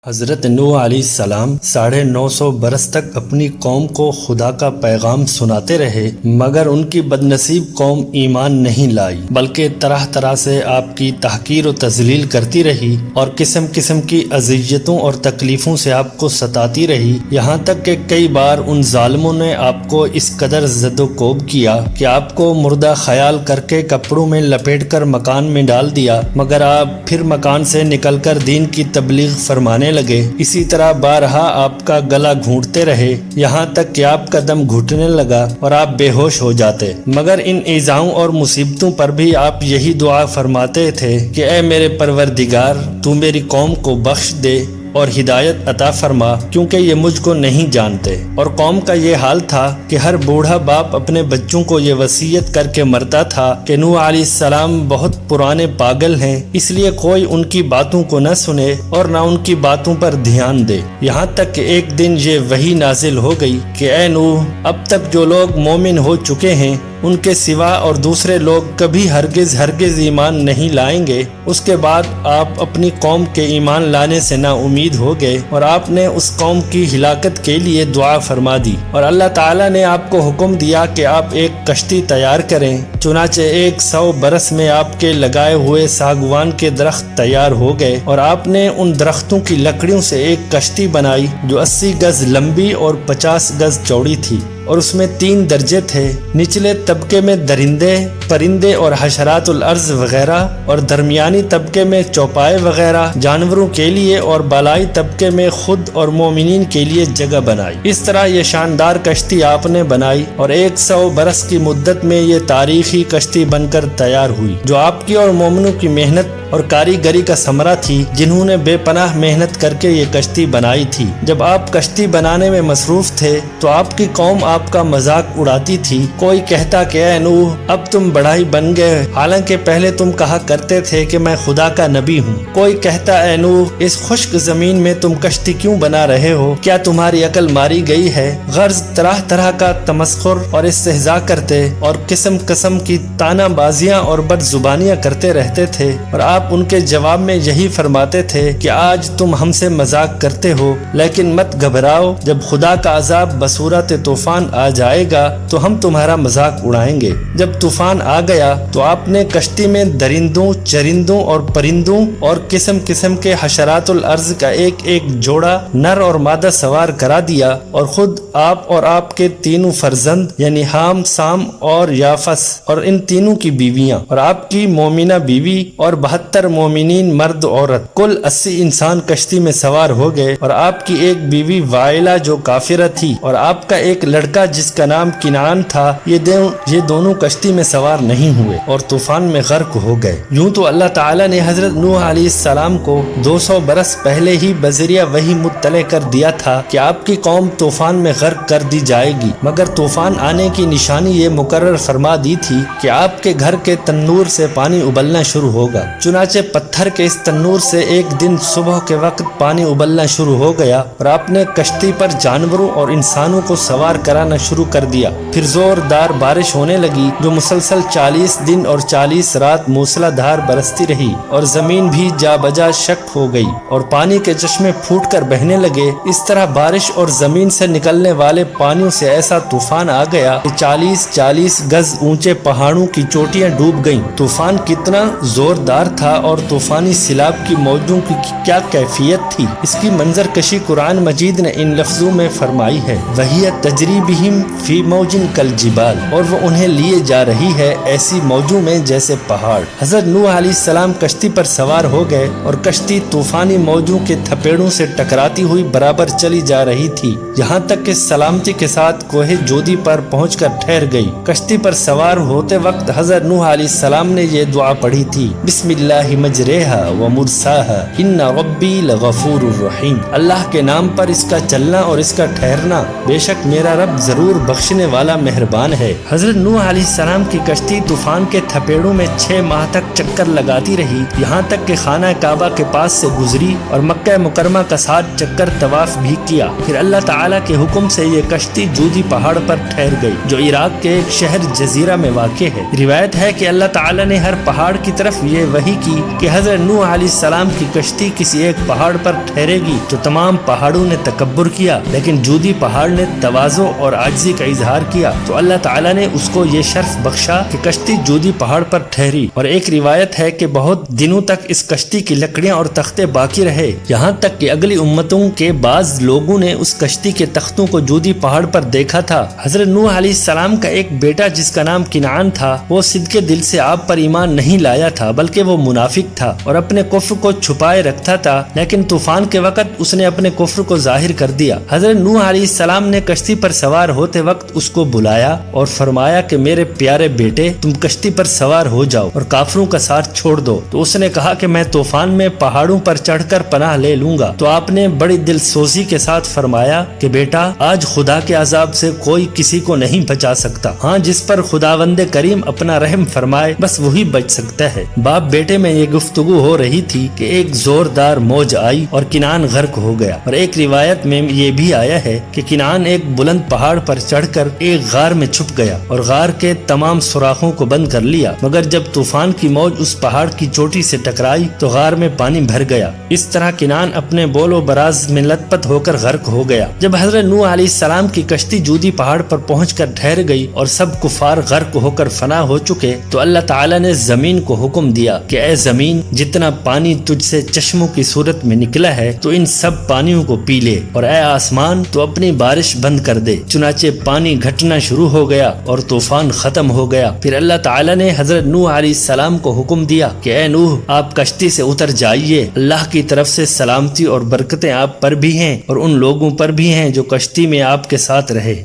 حضرت نوح علیہ السلام 950 برس تک اپنی قوم کو خدا کا پیغام سناتے رہے، مگر ان کی بدنصیب قوم ایمان نہیں لائی، بلکہ طرح طرح سے آپ کی تحقیر و تذلیل کرتی رہی اور قسم قسم کی اذیتوں اور تکلیفوں سے آپ کو ستاتی رہی، یہاں تک کہ کئی بار ان ظالموں نے آپ کو اس قدر زد و کوب کیا کہ آپ کو مردہ خیال کر کے کپڑوں میں لپیٹ کر مکان میں ڈال دیا، مگر آپ پھر مکان سے نکل کر دین کی تبلیغ فرمانے لگے۔ اسی طرح بارہا آپ کا گلا گھونٹتے رہے، یہاں تک کہ آپ کا دم گھٹنے لگا اور آپ بے ہوش ہو جاتے، مگر ان ایذاؤں اور مصیبتوں پر بھی آپ یہی دعا فرماتے تھے کہ اے میرے پروردگار، تو میری قوم کو بخش دے اور ہدایت عطا فرما، کیونکہ یہ مجھ کو نہیں جانتے۔ اور قوم کا یہ حال تھا کہ ہر بوڑھا باپ اپنے بچوں کو یہ وصیت کر کے مرتا تھا کہ نوح علیہ السلام بہت پرانے پاگل ہیں، اس لیے کوئی ان کی باتوں کو نہ سنے اور نہ ان کی باتوں پر دھیان دے، یہاں تک کہ ایک دن یہ وحی نازل ہو گئی کہ اے نوح، اب تک جو لوگ مومن ہو چکے ہیں ان کے سوا اور دوسرے لوگ کبھی ہرگز ایمان نہیں لائیں گے۔ اس کے بعد آپ اپنی قوم کے ایمان لانے سے نا امید ہو گئے اور آپ نے اس قوم کی ہلاکت کے لیے دعا فرما دی، اور اللہ تعالیٰ نے آپ کو حکم دیا کہ آپ ایک کشتی تیار کریں۔ چنانچہ 100 برس میں آپ کے لگائے ہوئے ساگوان کے درخت تیار ہو گئے اور آپ نے ان درختوں کی لکڑیوں سے ایک کشتی بنائی جو 80 گز لمبی اور 50 گز چوڑی تھی، اور اس میں 3 درجے تھے، نچلے طبقے میں درندے، پرندے اور حشرات الارض وغیرہ، اور درمیانی طبقے میں چوپائے وغیرہ جانوروں کے لیے، اور بالائی طبقے میں خود اور مومنین کے لیے جگہ بنائی۔ اس طرح یہ شاندار کشتی آپ نے بنائی اور 100 برس کی مدت میں یہ تاریخی کشتی بن کر تیار ہوئی، جو آپ کی اور مومنوں کی محنت اور کاریگری کا ثمرہ تھی، جنہوں نے بے پناہ محنت کر کے یہ کشتی بنائی تھی۔ جب آپ کشتی بنانے میں مصروف تھے تو آپ کی قوم آپ کا مذاق اڑاتی تھی۔ کوئی کہتا کہ اے نوح، اب تم بڑھائی بن گئے، حالانکہ پہلے تم کہا کرتے تھے کہ میں خدا کا نبی ہوں۔ کوئی کہتا اے نوح، اس خشک زمین میں تم کشتی کیوں بنا رہے ہو؟ کیا تمہاری عقل ماری گئی ہے؟ غرض طرح طرح کا تمسخر اور استہزاء کرتے اور قسم قسم کی طعنہ بازیاں اور بد زبانیاں کرتے رہتے تھے، اور آپ ان کے جواب میں یہی فرماتے تھے کہ آج تم ہم سے مذاق کرتے ہو، لیکن مت گھبراؤ، جب خدا کا عذاب بصورت طوفان آ جائے گا تو ہم تمہارا مذاق اڑائیں گے۔ جب طوفان آ گیا تو آپ نے کشتی میں درندوں، چرندوں اور پرندوں اور قسم قسم کے حشرات الارض کا ایک ایک جوڑا نر اور مادہ سوار کرا دیا، اور خود آپ اور آپ کے 3 فرزند یعنی حام، سام اور یافس، اور ان تینوں کی بیویاں، اور آپ کی مومنہ بیوی اور 72 مومنین مرد عورت، کل 80 انسان کشتی میں سوار ہو گئے، اور آپ کی ایک بیوی وائلہ جو کافرہ تھی اور آپ کا ایک لڑکا جس کا نام کنعان تھا، یہ دونوں کشتی میں سوار نہیں ہوئے اور طوفان میں غرق ہو گئے۔ یوں تو اللہ تعالیٰ نے حضرت نوح علیہ السلام کو 200 برس پہلے ہی بذریعہ وحی مطلع کر دیا تھا کہ آپ کی قوم طوفان میں غرق کر دی جائے گی، مگر طوفان آنے کی نشانی یہ مقرر فرما دی تھی کہ آپ کے گھر کے تنور سے پانی ابلنا شروع ہوگا۔ چنانچہ پتھر کے اس تنور سے ایک دن صبح کے وقت پانی ابلنا شروع ہو گیا، اور آپ نے کشتی پر جانوروں اور انسانوں کو سوار کرانا شروع کر دیا۔ پھر زوردار بارش ہونے لگی جو مسلسل 40 دن اور 40 رات موسلا دھار برستی رہی، اور زمین بھی جا بجا شک ہو گئی اور پانی کے چشمے پھوٹ کر بہنے لگے۔ اس طرح بارش اور زمین سے نکلنے والے پانیوں سے ایسا طوفان آ گیا کہ 40 گز اونچے پہاڑوں کی چوٹیاں ڈوب گئیں۔ طوفان کتنا زوردار تھا اور طوفانی سیلاب کی موجوں کی کیا کیفیت تھی، اس کی منظر کشی قرآن مجید نے ان لفظوں میں فرمائی ہے، وَهِيَ تَجْرِي بِهِمْ فِي مَوْجٍ كَالْجِبَالِ، اور وہ انہیں لیے جا رہی ہے ایسی موجوں میں جیسے پہاڑ۔ حضرت نوح علیہ السلام کشتی پر سوار ہو گئے اور کشتی طوفانی موجوں کے تھپیڑوں سے ٹکراتی ہوئی برابر چلی جا رہی تھی، یہاں تک کہ سلامتی کے ساتھ کوہ جودی پر پہنچ کر ٹھہر گئی۔ کشتی پر سوار ہوتے وقت حضرت نوح علیہ السلام نے یہ دعا پڑھی تھی، بسم اللہ مجریہا ومرساہا ان ربی لغفور الرحیم، اللہ کے نام پر اس کا چلنا اور اس کا ٹھہرنا، بے شک میرا رب ضرور بخشنے والا مہربان ہے۔ حضرت نوح علیہ السلام کی کشتی طوفان کے تھپیڑوں میں 6 ماہ تک چکر لگاتی رہی، یہاں تک کہ خانہ کعبہ کے پاس سے گزری اور مکہ مکرمہ کا 7 چکر طواف بھی کیا۔ پھر اللہ تعالیٰ کے حکم سے یہ کشتی جودی پہاڑ پر ٹھہر گئی جو عراق کے ایک شہر جزیرہ میں واقع ہے۔ روایت ہے کہ اللہ تعالیٰ نے ہر پہاڑ کی طرف یہ وحی کی کہ حضرت نوح علیہ السلام کی کشتی کسی ایک پہاڑ پر ٹھہرے گی، تو تمام پہاڑوں نے تکبر کیا، لیکن جودی پہاڑ نے تواضع اور عاجزی کا اظہار کیا تو اللہ تعالیٰ نے اس کو یہ شرف بخشا کہ کشتی جودی پہاڑ پر ٹھہری۔ اور ایک روایت ہے کہ بہت دنوں تک اس کشتی کی لکڑیاں اور تختے باقی رہے، یہاں تک کہ اگلی امتوں کے بعض لوگوں نے اس کشتی کے تختوں کو جودی پہاڑ پر دیکھا تھا۔ حضرت نوح علیہ السلام کا ایک بیٹا جس کا نام کنعان تھا، وہ صدقے دل سے آپ پر ایمان نہیں لایا تھا، بلکہ وہ منافق تھا اور اپنے کفر کو چھپائے رکھتا تھا، لیکن طوفان کے وقت اس نے اپنے کفر کو ظاہر کر دیا۔ حضرت نوح علیہ السلام نے کشتی پر سوار ہوتے وقت اس کو بلایا اور فرمایا کہ میرے پیارے بیٹے، تم کشتی پر سوار ہو جاؤ اور کافروں کا ساتھ چھوڑ دو۔ تو اس نے کہا کہ میں طوفان میں پہاڑوں پر چڑھ کر پناہ لے لوں گا۔ تو آپ نے بڑی دل سوزی کے ساتھ فرمایا کہ بیٹا، آج خدا کے عذاب سے کوئی کسی کو نہیں بچا سکتا، ہاں جس پر خداوند کریم اپنا رحم فرمائے بس وہی بچ سکتا ہے۔ باپ بیٹے میں یہ گفتگو ہو رہی تھی کہ ایک زوردار موج آئی اور کنعان غرق ہو گیا۔ اور ایک روایت میں یہ بھی آیا ہے کہ کنعان ایک بلند پہاڑ پر چڑھ کر ایک غار میں چھپ گیا اور غار کے تمام سوراخوں کو بند کر لیا، مگر جب طوفان کی موج اس پہاڑ کی چوٹی سے ٹکرائی تو غار میں پانی بھر گیا۔ اس طرح کنعان اپنے بول و براز میں لت پت ہو کر غرق ہو گیا۔ جب حضرت نوح علیہ السلام کی کشتی جودی پہاڑ پر پہنچ کر ٹھہر گئی اور سب کفار غرق ہو کر فنا ہو چکے تو اللہ تعالیٰ نے زمین کو حکم دیا کہ اے زمین، جتنا پانی تجھ سے چشموں کی صورت میں نکلا ہے تو ان سب پانیوں کو پی لے، اور اے آسمان تو اپنی بارش بند کر دے۔ چنانچہ پانی گھٹنا شروع ہو گیا اور طوفان ختم ہو گیا۔ پھر اللہ تعالیٰ نے حضرت نوح علیہ السلام کو حکم دیا کہ اے نوح، آپ کشتی سے اتر جائیے، اللہ کی طرف سے سلامتی اور برکتیں آپ پر بھی ہیں اور ان لوگوں پر بھی ہیں جو کشتی میں آپ کے ساتھ رہے۔